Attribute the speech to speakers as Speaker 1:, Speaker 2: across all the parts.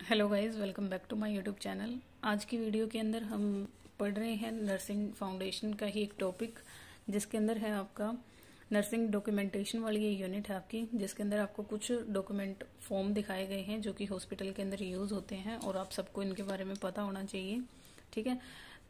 Speaker 1: Hello guys, welcome back to my YouTube channel. आज की video के अंदर हम पढ़ रहे हैं नर्सिंग फाउंडेशन का ही एक टॉपिक, जिसके अंदर है आपका नर्सिंग डॉक्यूमेंटेशन वाली ये यूनिट है आपकी, जिसके अंदर आपको कुछ डॉक्यूमेंट फॉर्म दिखाए गए हैं जो कि हॉस्पिटल के अंदर यूज़ होते हैं और आप सबको इनके बारे में पता होना चाहिए। ठीक है,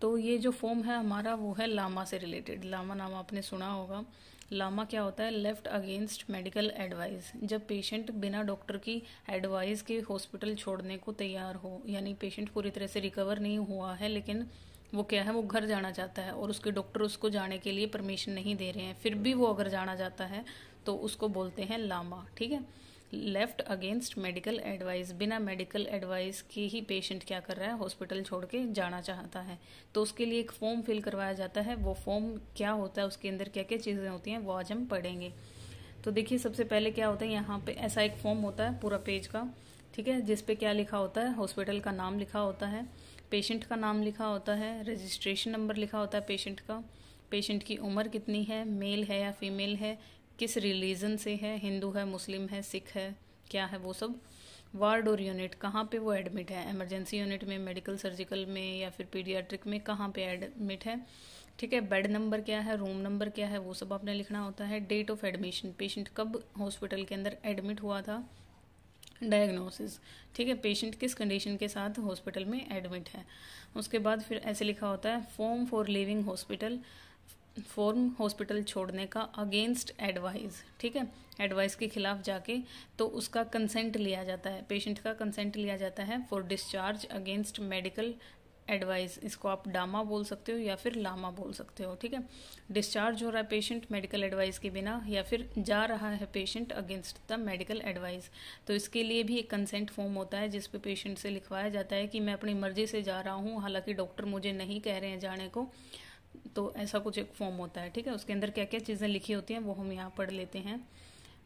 Speaker 1: तो ये जो फॉर्म है हमारा वो है लामा से रिलेटेड। लामा नाम आपने सुना होगा। लामा क्या होता है? Left against medical advice. जब पेशेंट बिना डॉक्टर की एडवाइस के हॉस्पिटल छोड़ने को तैयार हो, यानी पेशेंट पूरी तरह से रिकवर नहीं हुआ है लेकिन वो क्या है, वो घर जाना चाहता है और उसके डॉक्टर उसको जाने के लिए परमिशन नहीं दे रहे हैं, फिर भी वो अगर जाना चाहता है तो उसको बोलते हैं लामा। ठीक है, लेफ्ट अगेंस्ट मेडिकल एडवाइस। बिना मेडिकल एडवाइस के ही पेशेंट क्या कर रहा है, हॉस्पिटल छोड़ के जाना चाहता है, तो उसके लिए एक फॉर्म फिल करवाया जाता है। वो फॉर्म क्या होता है, उसके अंदर क्या क्या चीज़ें होती हैं, वो आज हम पढ़ेंगे। तो देखिए, सबसे पहले क्या होता है, यहाँ पे ऐसा एक फॉर्म होता है पूरा पेज का। ठीक है, जिसपे क्या लिखा होता है, हॉस्पिटल का नाम लिखा होता है, पेशेंट का नाम लिखा होता है, रजिस्ट्रेशन नंबर लिखा होता है पेशेंट का, पेशेंट की उम्र कितनी है, मेल है या फीमेल है, किस रिलीजन से है, हिंदू है, मुस्लिम है, सिख है, क्या है वो सब, वार्ड और यूनिट, कहाँ पे वो एडमिट है, इमरजेंसी यूनिट में, मेडिकल सर्जिकल में या फिर पीडियाट्रिक में, कहाँ पे एडमिट है। ठीक है, बेड नंबर क्या है, रूम नंबर क्या है, वो सब आपने लिखना होता है। डेट ऑफ एडमिशन, पेशेंट कब हॉस्पिटल के अंदर एडमिट हुआ था। डायग्नोसिस, ठीक है, पेशेंट किस कंडीशन के साथ हॉस्पिटल में एडमिट है। उसके बाद फिर ऐसे लिखा होता है, form for living hospital, form hospital छोड़ने का अगेंस्ट एडवाइस। ठीक है, एडवाइस के खिलाफ जाके तो उसका कंसेंट लिया जाता है, पेशेंट का कंसेंट लिया जाता है। For discharge against medical advice, इसको आप डामा बोल सकते हो या फिर लामा बोल सकते हो। ठीक है, डिस्चार्ज हो रहा है पेशेंट मेडिकल एडवाइस के बिना, या फिर जा रहा है patient against the medical advice, तो इसके लिए भी एक कंसेंट फॉर्म होता है जिसपे पेशेंट से लिखवाया जाता है कि मैं अपनी मर्जी से जा रहा हूँ, हालांकि डॉक्टर मुझे नहीं कह रहे हैं जाने को। तो ऐसा कुछ एक फॉर्म होता है। ठीक है, उसके अंदर क्या क्या चीज़ें लिखी होती हैं वो हम यहाँ पढ़ लेते हैं।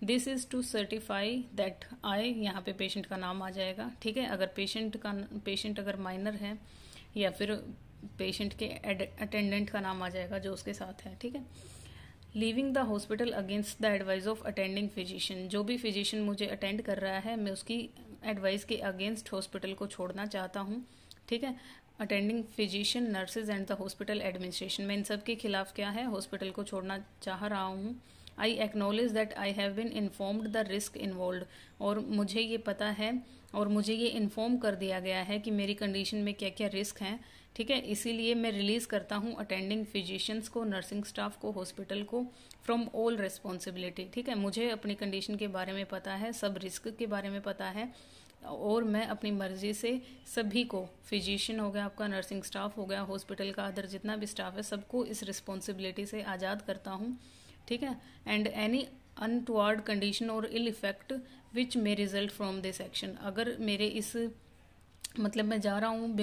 Speaker 1: This is to certify that I, यहाँ पे पेशेंट का नाम आ जाएगा। ठीक है, अगर पेशेंट अगर माइनर है या फिर पेशेंट के अटेंडेंट का नाम आ जाएगा जो उसके साथ है। ठीक है, leaving the hospital against the advice of attending physician, जो भी फिजिशियन मुझे अटेंड कर रहा है मैं उसकी एडवाइस के अगेंस्ट हॉस्पिटल को छोड़ना चाहता हूँ। ठीक है, attending physician, nurses and the hospital administration, मैं इन सब के खिलाफ क्या है, हॉस्पिटल को छोड़ना चाह रहा हूँ। I acknowledge that I have been informed the risk involve, और मुझे ये पता है और मुझे ये इन्फॉर्म कर दिया गया है कि मेरी कंडीशन में क्या क्या रिस्क हैं। ठीक है, इसीलिए मैं रिलीज करता हूँ अटेंडिंग फिजिशियंस को, नर्सिंग स्टाफ को, हॉस्पिटल को फ्रॉम ऑल रिस्पॉन्सिबिलिटी। ठीक है, मुझे अपनी कंडीशन के बारे में पता है, सब रिस्क के बारे में पता है, और मैं अपनी मर्जी से सभी को, फिजिशियन हो गया आपका, नर्सिंग स्टाफ हो गया, हॉस्पिटल का अदर जितना भी स्टाफ है, सबको इस रिस्पॉन्सिबिलिटी से आज़ाद करता हूँ। ठीक है, एंड एनी अनटुवर्ड कंडीशन और ill effect which may result from this action, अगर मेरे इस मतलब मैं जा रहा हूँ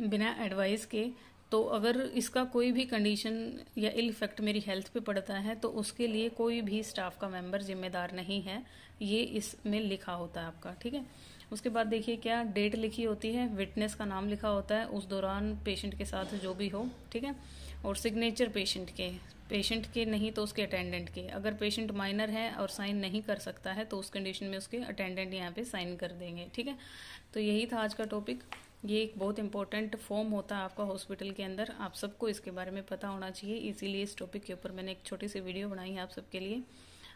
Speaker 1: बिना एडवाइस के, तो अगर इसका कोई भी कंडीशन या इल इफेक्ट मेरी हेल्थ पे पड़ता है तो उसके लिए कोई भी स्टाफ का मेंबर जिम्मेदार नहीं है, ये इसमें लिखा होता है आपका। ठीक है, उसके बाद देखिए क्या डेट लिखी होती है, विटनेस का नाम लिखा होता है उस दौरान पेशेंट के साथ जो भी हो। ठीक है, और सिग्नेचर पेशेंट के नहीं तो उसके अटेंडेंट के, अगर पेशेंट माइनर है और साइन नहीं कर सकता है तो उस कंडीशन में उसके अटेंडेंट यहाँ पे साइन कर देंगे। ठीक है, तो यही था आज का टॉपिक। ये एक बहुत इंपॉर्टेंट फॉर्म होता है आपका हॉस्पिटल के अंदर, आप सबको इसके बारे में पता होना चाहिए, इसीलिए इस टॉपिक के ऊपर मैंने एक छोटी सी वीडियो बनाई है आप सबके लिए।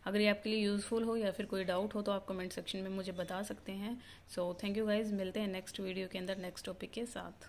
Speaker 1: अगर ये आपके लिए यूज़फुल हो या फिर कोई डाउट हो तो आप कमेंट सेक्शन में मुझे बता सकते हैं। सो थैंक यू गाइज, मिलते हैं नेक्स्ट वीडियो के अंदर नेक्स्ट टॉपिक के साथ।